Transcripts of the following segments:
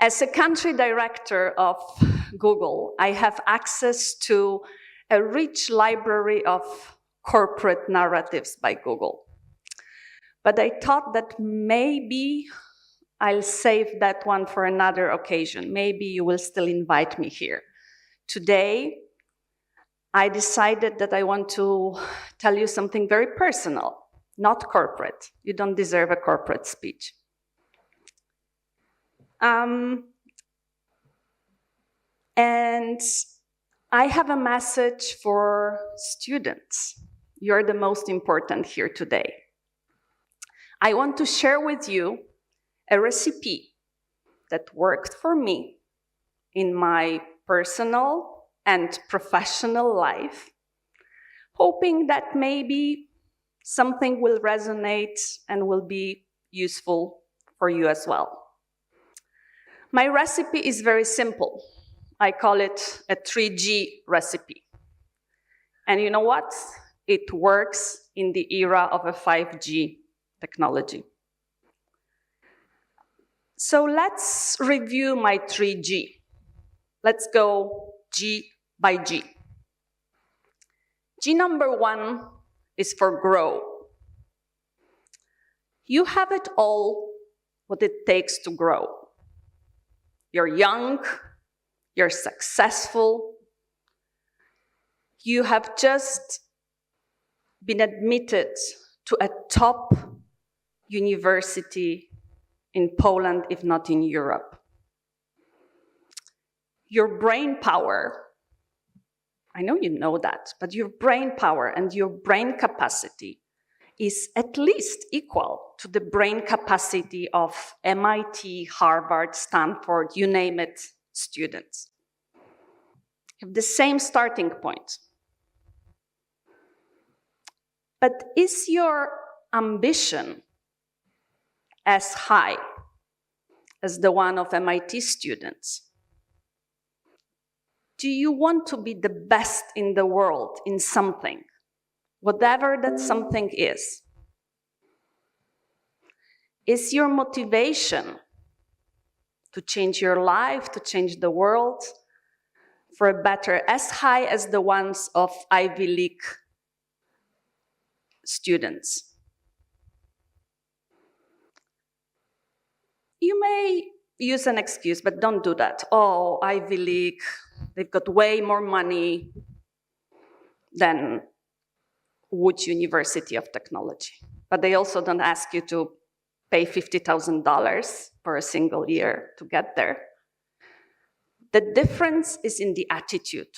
As a country director of Google, I have access to a rich library of corporate narratives by Google. But I thought that maybe I'll save that one for another occasion. Maybe you will still invite me here. Today, I decided that I want to tell you something very personal, not corporate. You don't deserve a corporate speech. And I have a message for students. You're the most important here today. I want to share with you a recipe that worked for me in my personal and professional life, hoping that maybe something will resonate and will be useful for you as well. My recipe is very simple. I call it a 3G recipe. And you know what? It works in the era of a 5G technology. So let's review my 3G. Let's go G by G. G number 1 is for grow. You have it all, what it takes to grow. You're young, you're successful, you have just been admitted to a top university in Poland, if not in Europe. Your brain power, I know you know that, but your brain power and your brain capacity is at least equal to the brain capacity of MIT, Harvard, Stanford, you name it, students. You have the same starting point. But is your ambition as high as the one of MIT students? Do you want to be the best in the world in something, whatever that something is? Is your motivation to change your life, to change the world for a better, as high as the ones of Ivy League students? You may use an excuse, but don't do that. Oh, Ivy League, they've got way more money than Wood University of Technology. But they also don't ask you to pay $50,000 for a single year to get there. The difference is in the attitude.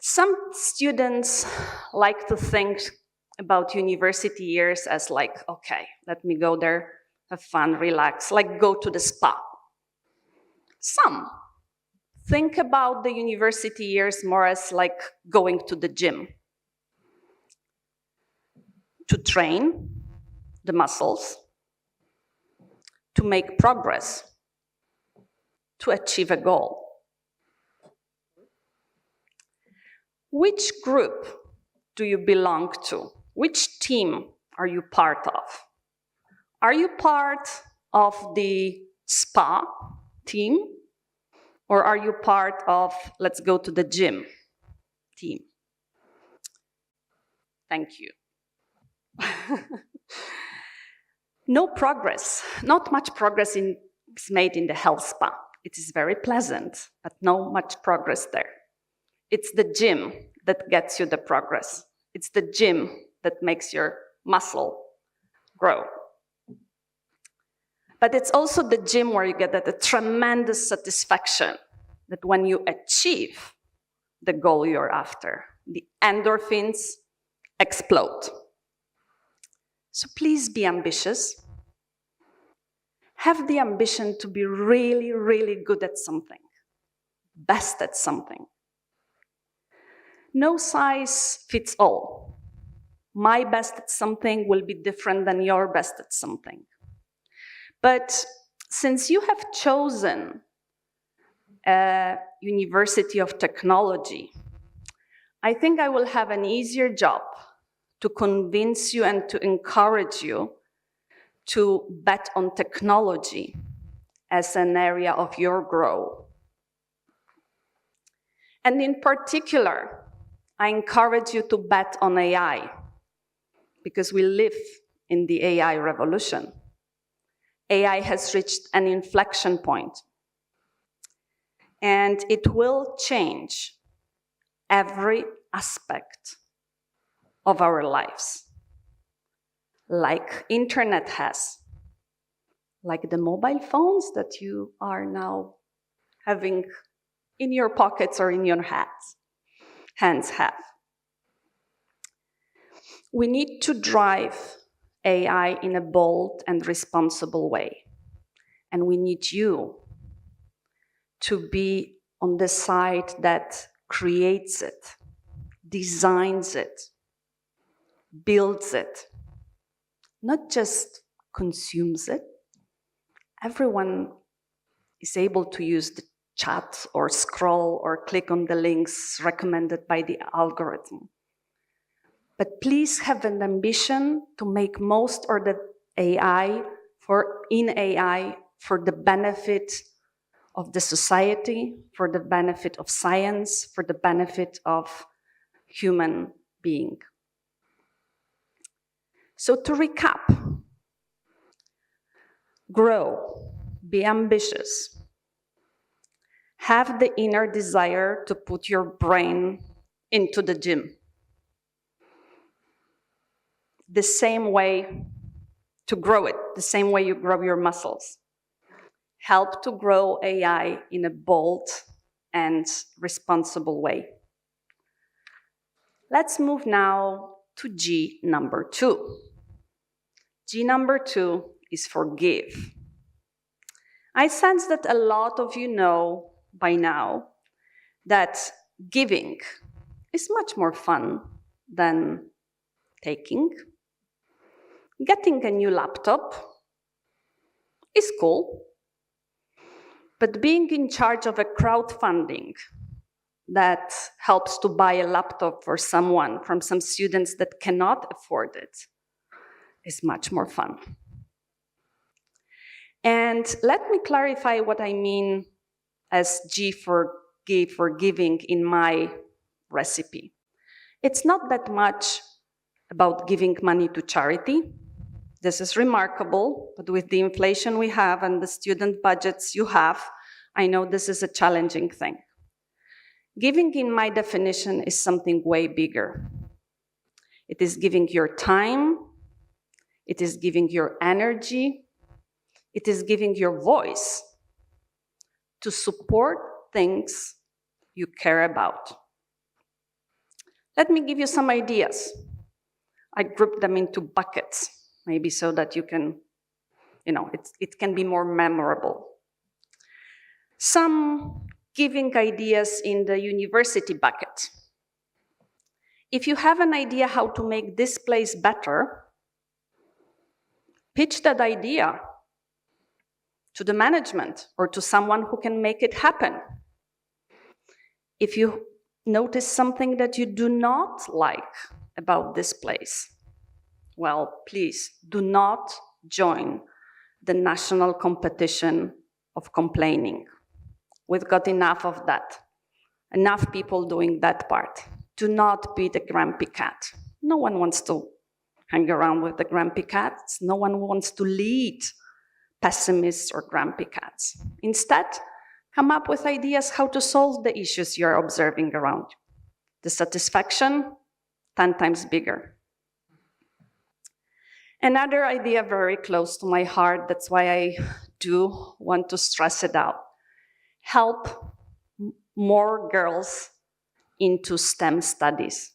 Some students like to think about university years as like, okay, let me go there, have fun, relax, like go to the spa. Some think about the university years more as like going to the gym, to train the muscles, to make progress, to achieve a goal. Which group do you belong to? Which team are you part of? Are you part of the spa team? Or are you part of let's go to the gym team? Thank you. No progress, not much progress is made in the health spa. It is very pleasant, but no much progress there. It's the gym that gets you the progress. It's the gym that makes your muscle grow. But it's also the gym where you get that tremendous satisfaction that when you achieve the goal you're after, the endorphins explode. So please be ambitious. Have the ambition to be really, really good at something, best at something. No size fits all. My best at something will be different than your best at something. But since you have chosen a University of Technology, I think I will have an easier job to convince you and to encourage you to bet on technology as an area of your growth. And in particular, I encourage you to bet on AI, because we live in the AI revolution. AI has reached an inflection point, and it will change every aspect of our lives, like internet has, like the mobile phones that you are now having in your pockets or in your hands have. We need to drive AI in a bold and responsible way, and we need you to be on the side that creates it, designs it, builds it, not just consumes it. Everyone is able to use the chat or scroll or click on the links recommended by the algorithm. But please have an ambition to make most of the AI for the benefit of the society, for the benefit of science, for the benefit of human being. So to recap, grow, be ambitious, have the inner desire to put your brain into the gym. The same way to grow it, the same way you grow your muscles. Help to grow AI in a bold and responsible way. Let's move now to G number 2. G number 2 is forgive. I sense that a lot of you know by now that giving is much more fun than taking. Getting a new laptop is cool, but being in charge of a crowdfunding that helps to buy a laptop for someone from some students that cannot afford it is much more fun. And let me clarify what I mean as G for give, for giving in my recipe. It's not that much about giving money to charity. This is remarkable, but with the inflation we have and the student budgets you have, I know this is a challenging thing. Giving, in my definition, is something way bigger. It is giving your time, it is giving your energy, it is giving your voice to support things you care about. Let me give you some ideas. I grouped them into buckets, maybe so that you can, it can be more memorable. Some giving ideas in the university bucket. If you have an idea how to make this place better, pitch that idea to the management or to someone who can make it happen. If you notice something that you do not like about this place, well, please do not join the national competition of complaining. We've got enough of that. Enough people doing that part. Do not be the grumpy cat. No one wants to hang around with the grumpy cats. No one wants to lead pessimists or grumpy cats. Instead, come up with ideas how to solve the issues you're observing around you. The satisfaction, 10 times bigger. Another idea very close to my heart, that's why I do want to stress it out. Help more girls into STEM studies.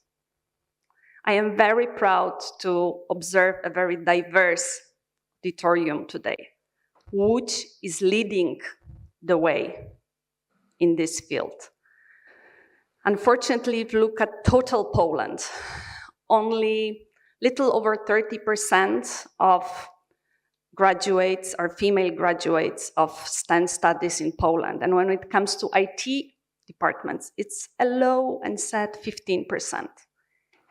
I am very proud to observe a very diverse auditorium today, which is leading the way in this field. Unfortunately, if you look at total Poland, only little over 30% of graduates are female graduates of STEM studies in Poland. And when it comes to IT departments, it's a low and sad 15%.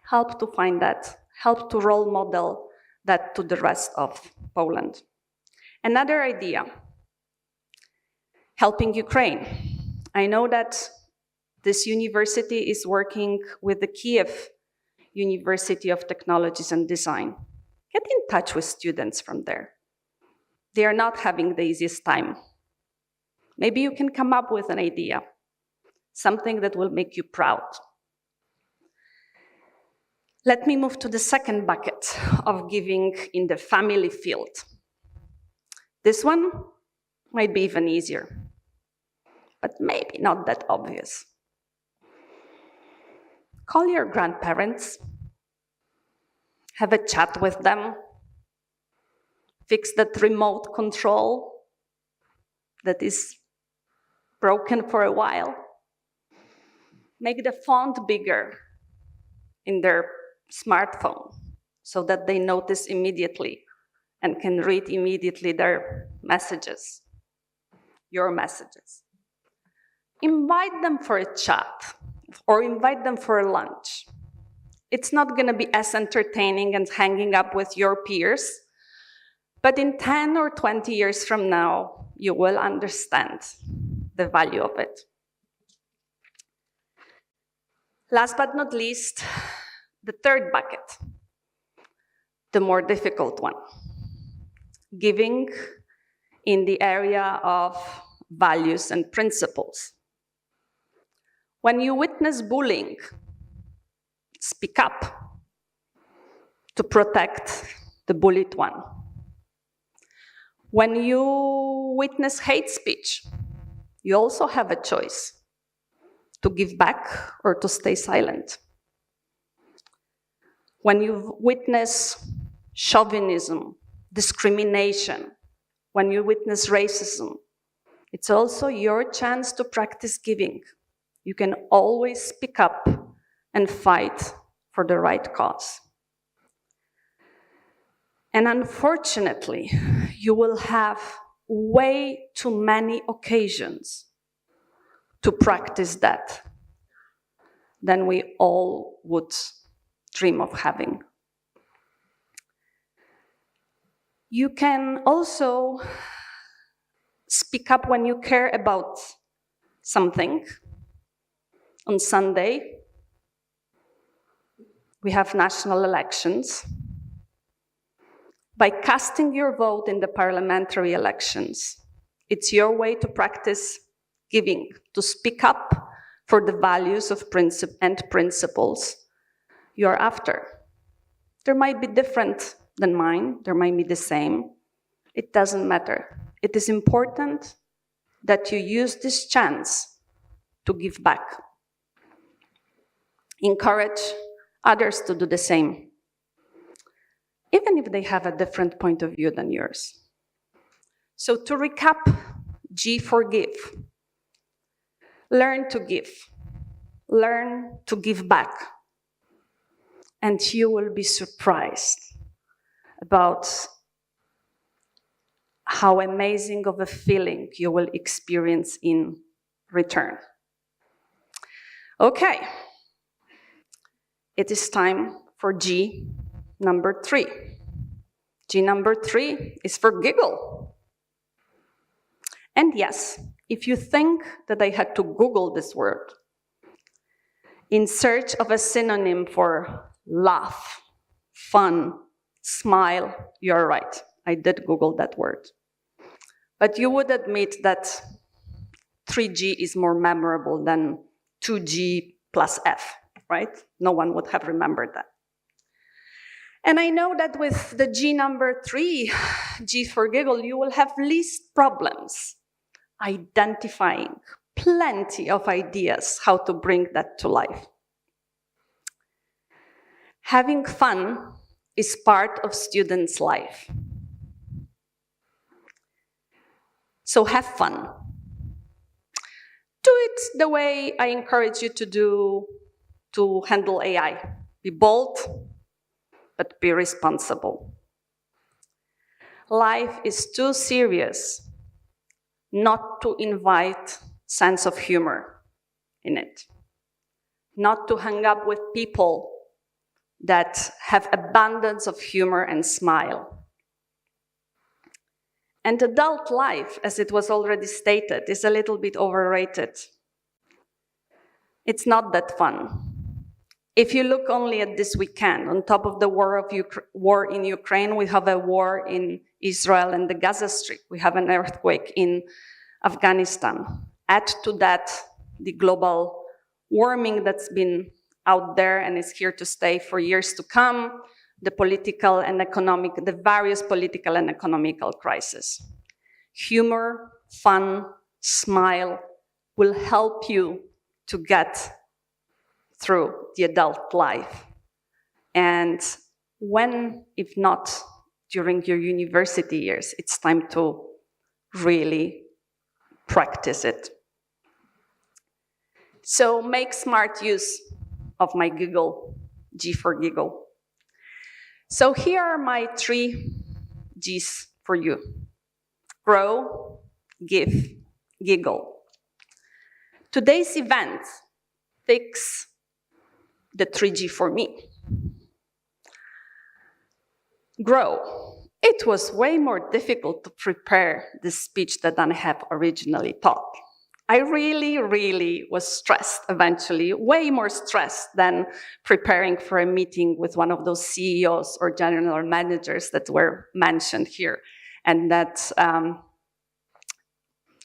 Help to find that, help to role model that to the rest of Poland. Another idea, helping Ukraine. I know that this university is working with the Kiev University of Technologies and Design. Get in touch with students from there. They are not having the easiest time. Maybe you can come up with an idea, something that will make you proud. Let me move to the second bucket of giving in the family field. This one might be even easier, but maybe not that obvious. Call your grandparents, have a chat with them, fix that remote control that is broken for a while, make the font bigger in their smartphone so that they notice immediately and can read immediately their messages, your messages. Invite them for a chat or invite them for a lunch. It's not going to be as entertaining as hanging up with your peers, but in 10 or 20 years from now, you will understand the value of it. Last but not least, the third bucket, the more difficult one, giving in the area of values and principles. When you witness bullying, speak up to protect the bullied one. When you witness hate speech, you also have a choice to give back or to stay silent. When you witness chauvinism, discrimination, when you witness racism, it's also your chance to practice giving. You can always speak up and fight for the right cause. And unfortunately, you will have way too many occasions to practice that than we all would dream of having. You can also speak up when you care about something. On Sunday, we have national elections. By casting your vote in the parliamentary elections, it's your way to practice giving, to speak up for the values of principles you're after. There might be different than mine, there might be the same. It doesn't matter. It is important that you use this chance to give back. Encourage others to do the same, even if they have a different point of view than yours. So to recap, G for give. Learn to give. Learn to give back. And you will be surprised about how amazing of a feeling you will experience in return. Okay. It is time for G number 3. G number 3 is for giggle. And yes, if you think that I had to Google this word in search of a synonym for laugh, fun, smile, you're right. I did Google that word. But you would admit that 3G is more memorable than 2G plus F. Right? No one would have remembered that. And I know that with the G number 3, G for giggle, you will have least problems identifying plenty of ideas how to bring that to life. Having fun is part of students' life. So have fun. Do it the way I encourage you to do to handle AI. Be bold, but be responsible. Life is too serious not to invite sense of humor in it. Not to hang up with people that have abundance of humor and smile. And adult life, as it was already stated, is a little bit overrated. It's not that fun. If you look only at this weekend, on top of the war in Ukraine, we have a war in Israel and the Gaza Strip. We have an earthquake in Afghanistan. Add to that the global warming that's been out there and is here to stay for years to come, the various political and economical crises. Humor, fun, smile will help you to get through the adult life. And when, if not during your university years, it's time to really practice it. So make smart use of my giggle, G for giggle. So here are my 3 G's for you. Grow, give, giggle. Today's event fix the 3G for me. Grow. It was way more difficult to prepare this speech than I have originally thought. I really was stressed eventually, way more stressed than preparing for a meeting with one of those CEOs or general managers that were mentioned here, and that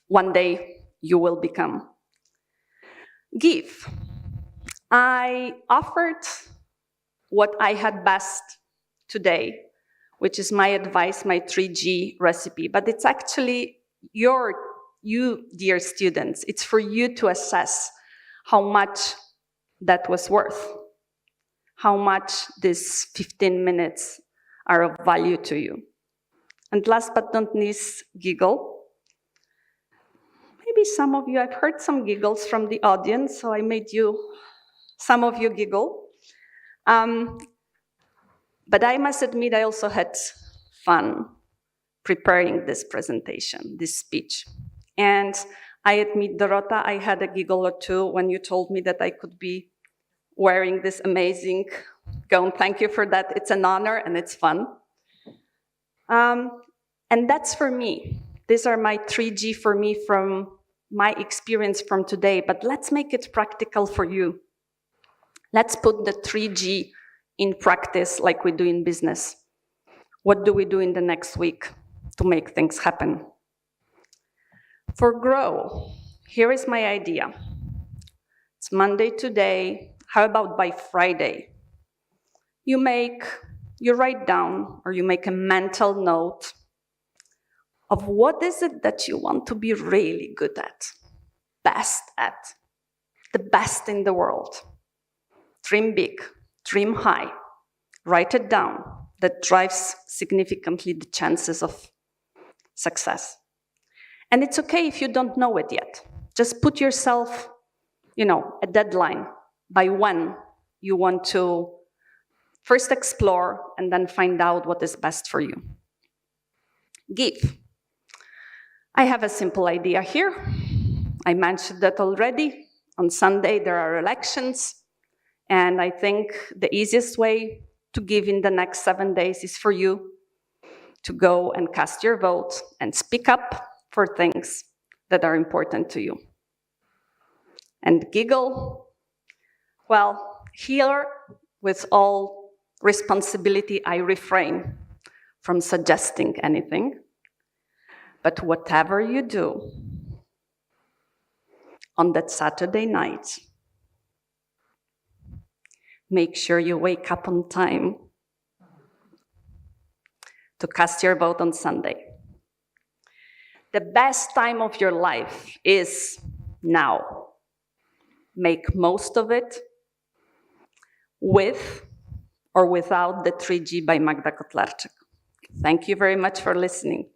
one day you will become. Give. I offered what I had best today, which is my advice, my 3G recipe, but it's actually you, dear students, it's for you to assess how much that was worth, how much these 15 minutes are of value to you. And last but not least, giggle. Maybe some of you, I've heard some giggles from the audience, so I made some of you giggle. But I must admit, I also had fun preparing this presentation, this speech. And I admit, Dorota, I had a giggle or two when you told me that I could be wearing this amazing gown. Thank you for that. It's an honor and it's fun. And that's for me. These are my 3G for me from my experience from today, but let's make it practical for you. Let's put the 3G in practice like we do in business. What do we do in the next week to make things happen? For grow, here is my idea. It's Monday today. How about by Friday? You write down or you make a mental note of what is it that you want to be really good at, the best in the world. Dream big, dream high, write it down. That drives significantly the chances of success. And it's okay if you don't know it yet. Just put yourself, a deadline by when you want to first explore and then find out what is best for you. Give. I have a simple idea here. I mentioned that already. On Sunday, there are elections. And I think the easiest way to give in the next 7 days is for you to go and cast your vote and speak up for things that are important to you. And giggle, well, here, with all responsibility, I refrain from suggesting anything. But whatever you do on that Saturday night, make sure you wake up on time to cast your vote on Sunday. The best time of your life is now. Make most of it with or without the 3G by Magda Kotlarczyk. Thank you very much for listening.